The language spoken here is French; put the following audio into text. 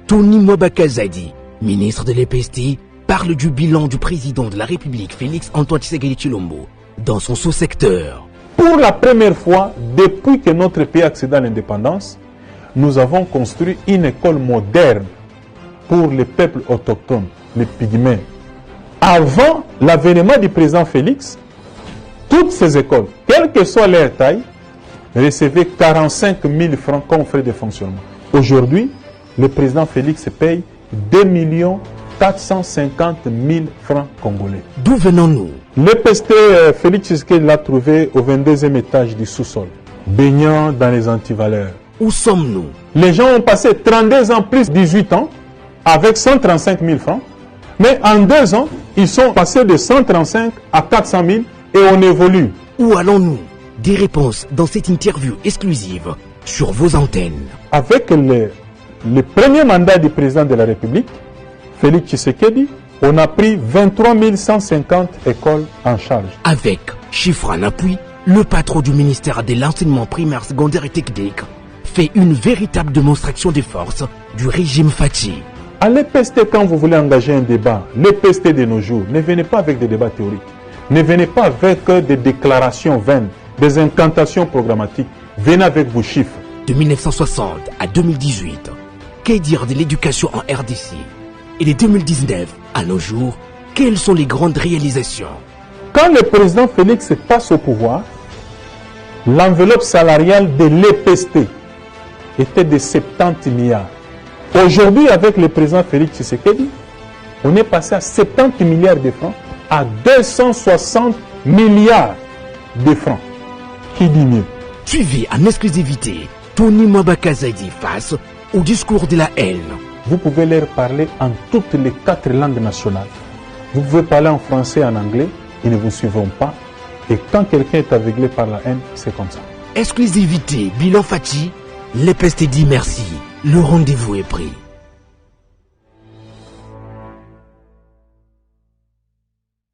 Tony Mwabaka Zadi, ministre de l'EPST, parle du bilan du président de la République Félix Antoine Tshisekedi Tshilombo dans son sous-secteur. Pour la première fois, depuis que notre pays accède à l'indépendance, nous avons construit une école moderne pour les peuples autochtones, les pygmées. Avant l'avènement du président Félix, toutes ces écoles, quelle que soit leur taille, recevaient 45 000 francs comme frais de fonctionnement. Aujourd'hui, le président Félix paye 2 450 000 francs congolais. D'où venons-nous? L'EPST Félix Tshisekedi l'a trouvé au 22e étage du sous-sol, baignant dans les antivaleurs. Où sommes-nous? Les gens ont passé 32 ans plus 18 ans avec 135 000 francs. Mais en 2 ans, ils sont passés de 135 à 400 000 et on évolue. Où allons-nous? Des réponses dans cette interview exclusive sur vos antennes. Avec le premier mandat du président de la République, Félix Tshisekedi, on a pris 23 150 écoles en charge. Avec chiffre en appui, le patron du ministère de l'enseignement primaire, secondaire et technique fait une véritable démonstration des forces du régime Fachi. À l'EPST, quand vous voulez engager un débat, l'EPST de nos jours, ne venez pas avec des débats théoriques. Ne venez pas avec des déclarations vaines, des incantations programmatiques. Venez avec vos chiffres. De 1960 à 2018, que dire de l'éducation en RDC? Et de 2019 à nos jours, quelles sont les grandes réalisations? Quand le président Félix passe au pouvoir, l'enveloppe salariale de l'EPST était de 70 milliards. Aujourd'hui, avec le président Félix Tshisekedi, on est passé à 70 milliards de francs à 260 milliards de francs. Qui dit mieux? Suivez en exclusivité Tony Mwabaka Zadi face au discours de la haine. Vous pouvez leur parler en toutes les 4 langues nationales. Vous pouvez parler en français et en anglais, ils ne vous suivront pas. Et quand quelqu'un est aveuglé par la haine, c'est comme ça. Exclusivité, bilan Fachi, l'EPST dit merci. Le rendez-vous est pris.